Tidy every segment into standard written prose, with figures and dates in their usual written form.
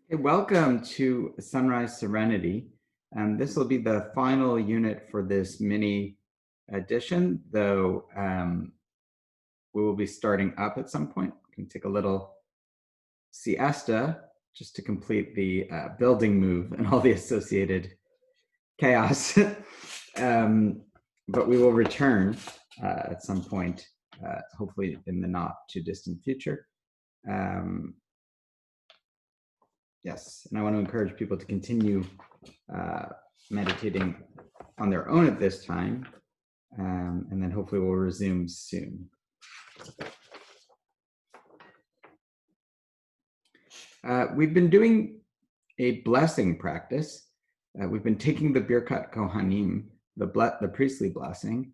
Hey, welcome to Sunrise Serenity. This will be the final unit for this mini edition, though we will be starting up at some point. We can take a little siesta just to complete the building move and all the associated chaos. But we will return at some point, hopefully in the not too distant future. Yes, and I want to encourage people to continue meditating on their own at this time, and then hopefully we'll resume soon. We've been doing a blessing practice. We've been taking the Birkat Kohanim, the priestly blessing.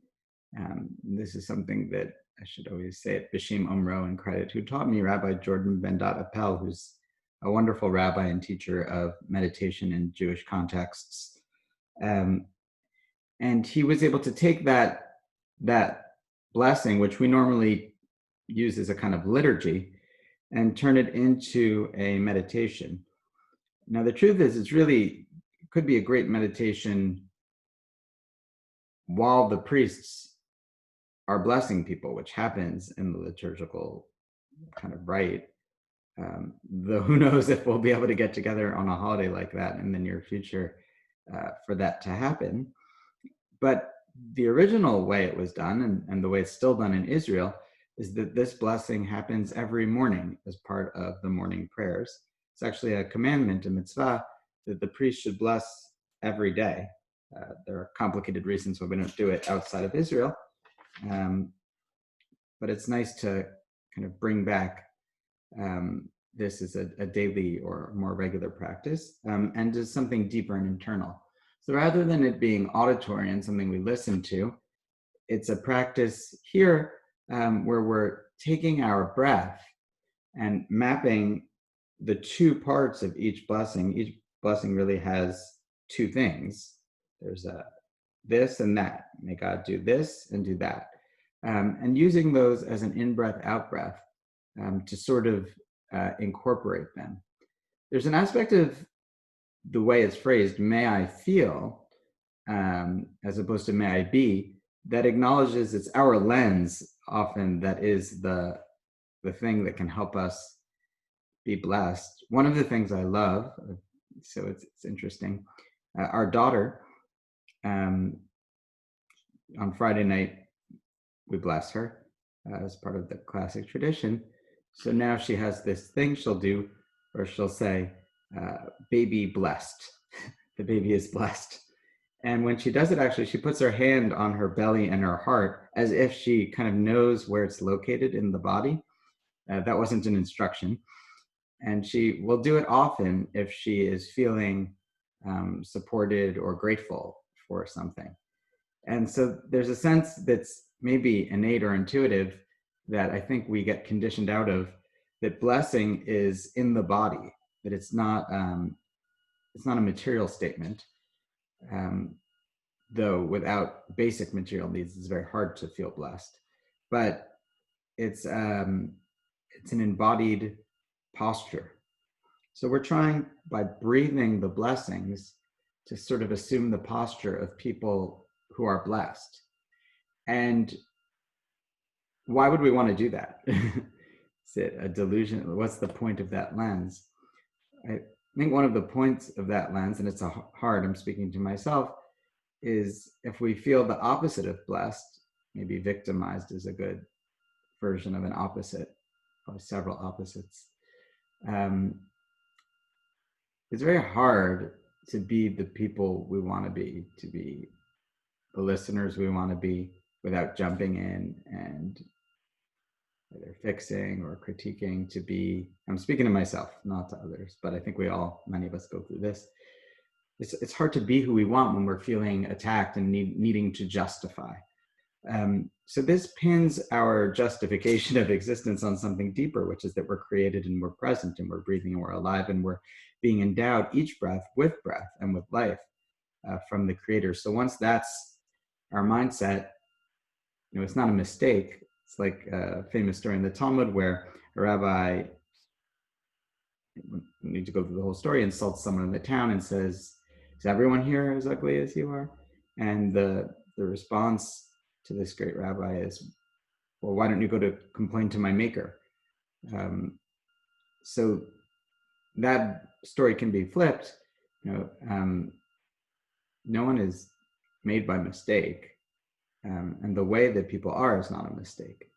This is something that I should always say it, B'Shem Omro, and credit, who taught me, Rabbi Jordan Ben-Dat Appel, who's a wonderful rabbi and teacher of meditation in Jewish contexts. And he was able to take that blessing, which we normally use as a kind of liturgy, and turn it into a meditation. Now, the truth is, it could be a great meditation while the priests are blessing people, which happens in the liturgical kind of rite. Though who knows if we'll be able to get together on a holiday like that in the near future for that to happen. But the original way it was done, and the way it's still done in Israel, is that this blessing happens every morning as part of the morning prayers. It's actually a commandment, a mitzvah, that the priest should bless every day. There are complicated reasons why we don't do it outside of Israel, but it's nice to kind of bring back this is a daily or more regular practice, and is something deeper and internal. So rather than it being auditory and something we listen to, it's a practice here where we're taking our breath and mapping the two parts of each blessing. Each blessing really has two things. There's this and that. May God do this and do that. And using those as an in-breath, out-breath to sort of incorporate them. There's an aspect of the way it's phrased, may I feel, as opposed to may I be, that acknowledges it's our lens often that is the thing that can help us be blessed. One of the things I love, so it's interesting, our daughter, on Friday night, we bless her as part of the classic tradition. So now she has this thing she'll do where she'll say, baby blessed. The baby is blessed. And when she does it, actually, she puts her hand on her belly and her heart as if she kind of knows where it's located in the body. That wasn't an instruction. And she will do it often if she is feeling supported or grateful for something. And so there's a sense that's maybe innate or intuitive that I think we get conditioned out of, that blessing is in the body, that it's not a material statement. Though without basic material needs, it's very hard to feel blessed. But it's an embodied posture. So we're trying, by breathing the blessings, to sort of assume the posture of people who are blessed. And why would we want to do that? Is it a delusion? What's the point of that lens? I think one of the points of that lens, and it's hard, I'm speaking to myself, is if we feel the opposite of blessed, maybe victimized is a good version of an opposite, probably several opposites. It's very hard to be the people we want to be the listeners we want to be, without jumping in and either fixing or critiquing, to be, I'm speaking to myself, not to others, but I think many of us go through this. It's hard to be who we want when we're feeling attacked and needing to justify. So this pins our justification of existence on something deeper, which is that we're created and we're present and we're breathing and we're alive and we're being endowed each breath and with life from the Creator. So once that's our mindset, it's not a mistake. It's like a famous story in the Talmud where a rabbi need to go through the whole story, insults someone in the town and says, "Is everyone here as ugly as you are?" And the response to this great rabbi is, "Well, why don't you go to complain to my maker?" So that story can be flipped. No one is made by mistake, and the way that people are is not a mistake.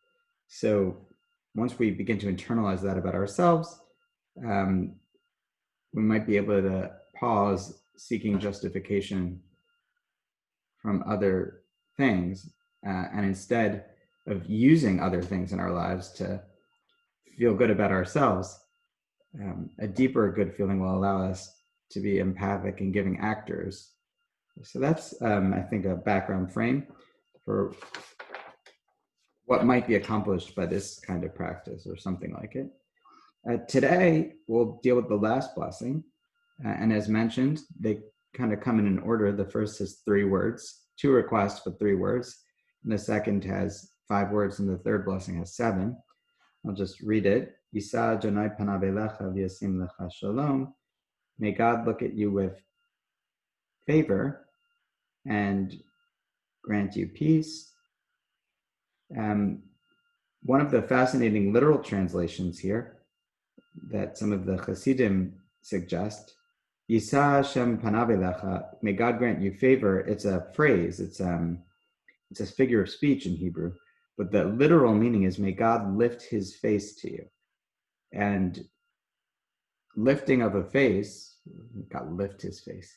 So once we begin to internalize that about ourselves, we might be able to pause seeking justification from other things, and instead of using other things in our lives to feel good about ourselves, a deeper good feeling will allow us to be empathic and giving actors. So that's, I think, a background frame for what might be accomplished by this kind of practice or something like it. Today, we'll deal with the last blessing. And as mentioned, they kind of come in an order. The first has 3 words, 2 requests for 3 words. And the second has 5 words, and the third blessing has 7. I'll just read it. Yisa Adonai panav elecha v'yasim lecha shalom. May God look at you with favor and grant you peace. One of the fascinating literal translations here that some of the Hasidim suggest, Yisa Hashem panav elecha, may God grant you favor. It's a phrase. It's a figure of speech in Hebrew, but the literal meaning is, may God lift his face to you. And lifting of a face, God lift his face.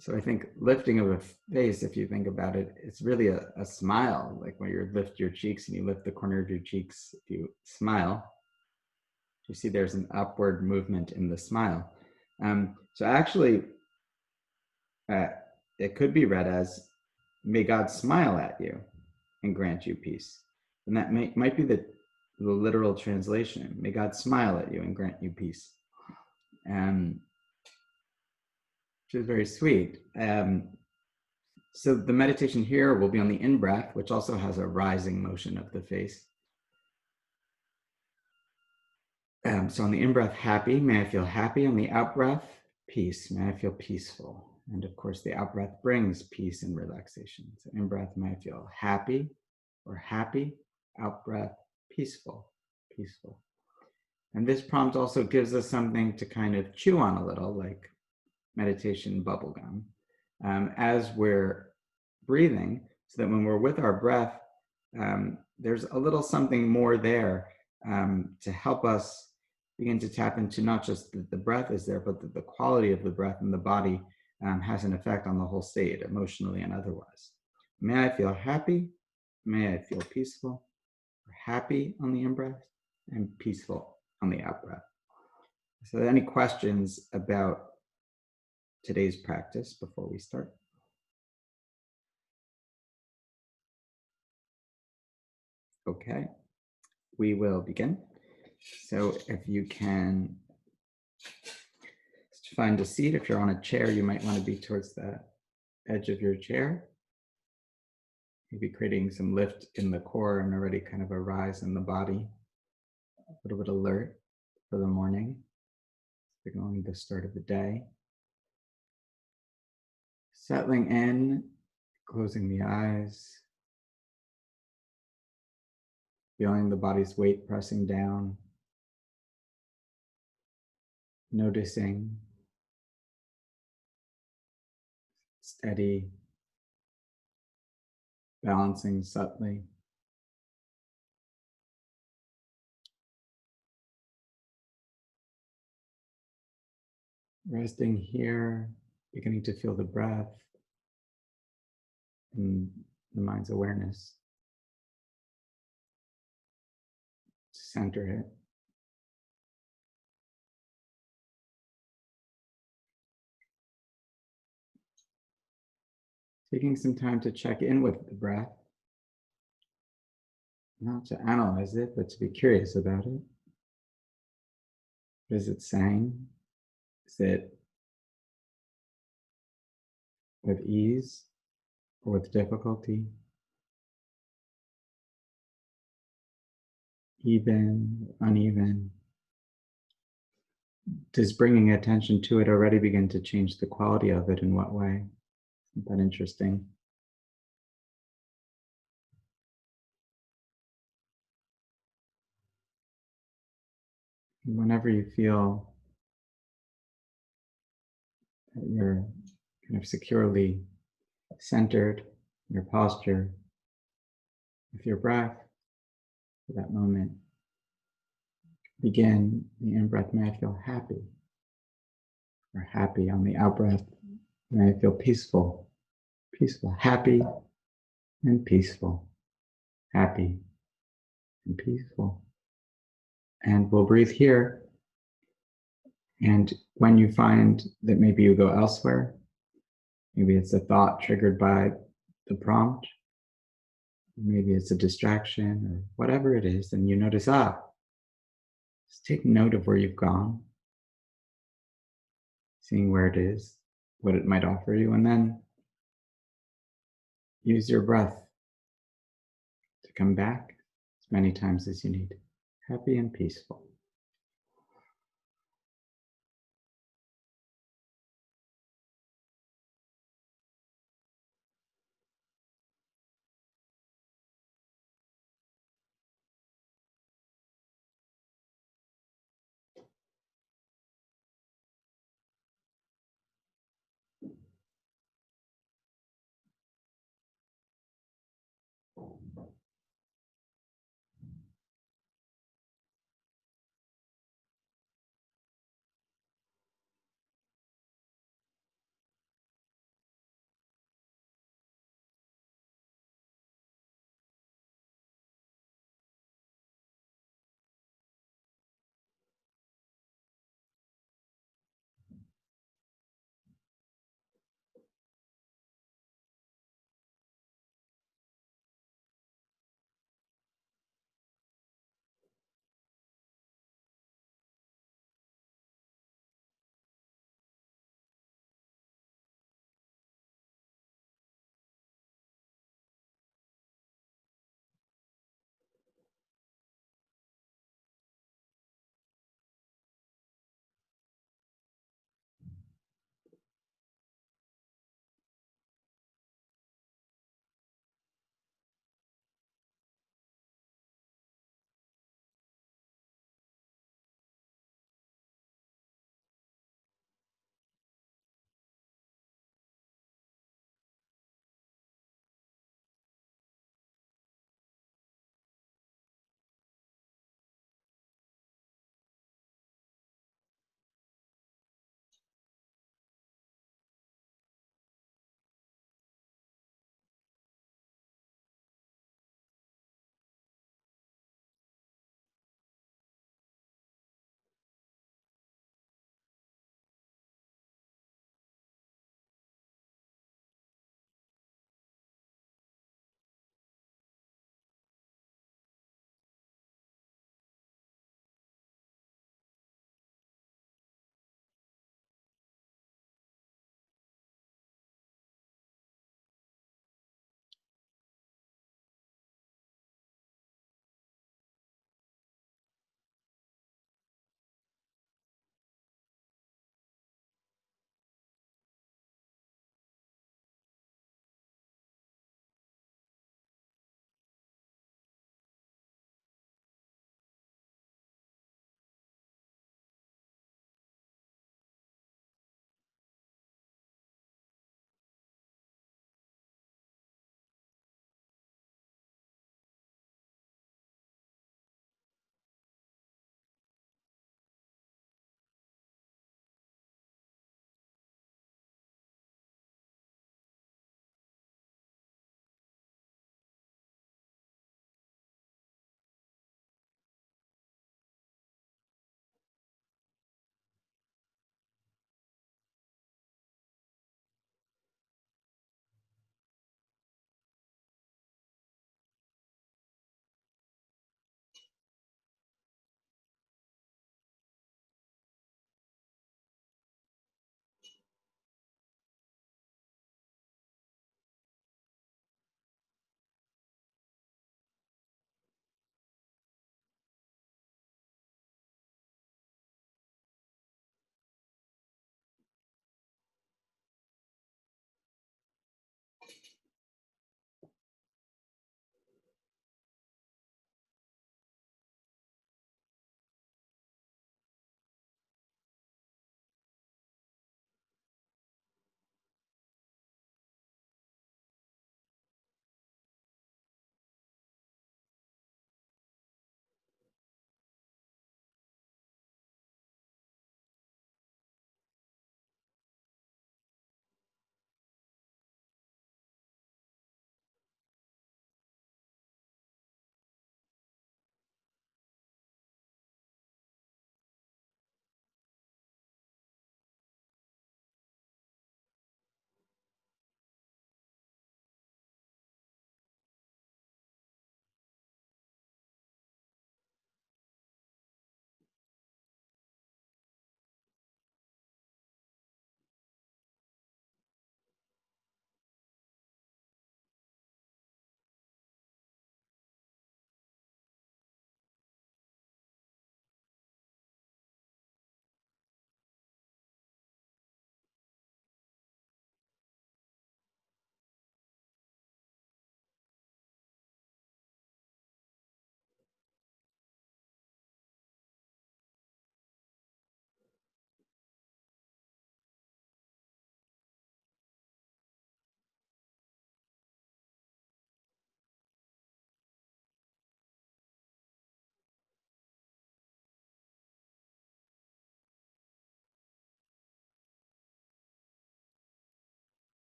So I think lifting of a face, if you think about it, it's really a smile, like when you lift your cheeks and you lift the corner of your cheeks, if you smile, you see there's an upward movement in the smile. So actually, it could be read as, may God smile at you and grant you peace. And that might be the literal translation. May God smile at you and grant you peace. Which is very sweet. So the meditation here will be on the in-breath, which also has a rising motion of the face. So on the in-breath, happy, may I feel happy. On the out-breath, peace, may I feel peaceful. And of course, the out-breath brings peace and relaxation. So in-breath, may I feel happy or happy. Out-breath, peaceful, peaceful. And this prompt also gives us something to kind of chew on a little, like meditation bubblegum, as we're breathing, so that when we're with our breath, there's a little something more there to help us begin to tap into not just that the breath is there, but that the quality of the breath in the body has an effect on the whole state, emotionally and otherwise. May I feel happy, may I feel peaceful, or happy on the in-breath, and peaceful on the out-breath. So any questions about today's practice before we start? Okay, we will begin. So if you can find a seat, if you're on a chair, you might want to be towards the edge of your chair. Maybe creating some lift in the core and already kind of a rise in the body. A little bit alert for the morning, signaling the start of the day. Settling in, closing the eyes. Feeling the body's weight pressing down. Noticing. Steady. Balancing subtly. Resting here, beginning to feel the breath and the mind's awareness. Center it. Taking some time to check in with the breath. Not to analyze it, but to be curious about it. What is it saying? Is it with ease or with difficulty? Even, uneven? does bringing attention to it already begin to change the quality of it? In what way? Isn't that interesting? Whenever you feel that you're kind of securely centered, your posture, with your breath, for that moment, begin the in-breath. May I feel happy, or happy on the out-breath. May I feel peaceful, peaceful, happy and peaceful, happy and peaceful. And we'll breathe here. And when you find that maybe you go elsewhere, maybe it's a thought triggered by the prompt, maybe it's a distraction or whatever it is, and you notice, just take note of where you've gone, seeing where it is, what it might offer you, and then use your breath to come back as many times as you need. Happy and peaceful.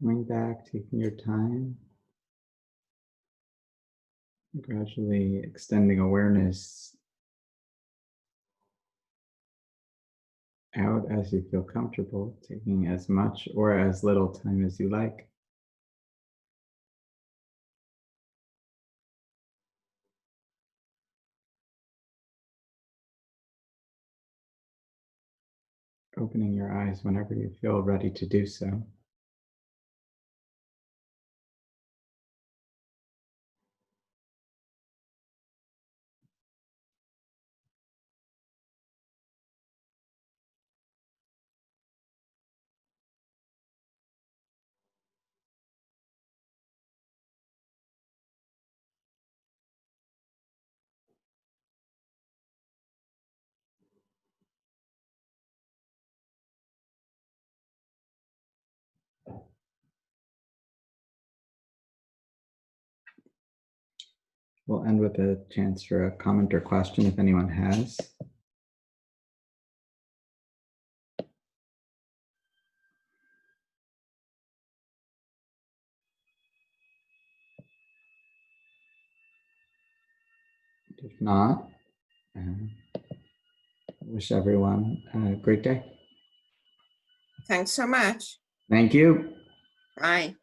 Coming back, taking your time, gradually extending awareness out as you feel comfortable, taking as much or as little time as you like. Opening your eyes whenever you feel ready to do so. We'll end with a chance for a comment or question if anyone has. If not, wish everyone a great day. Thanks so much. Thank you. Bye.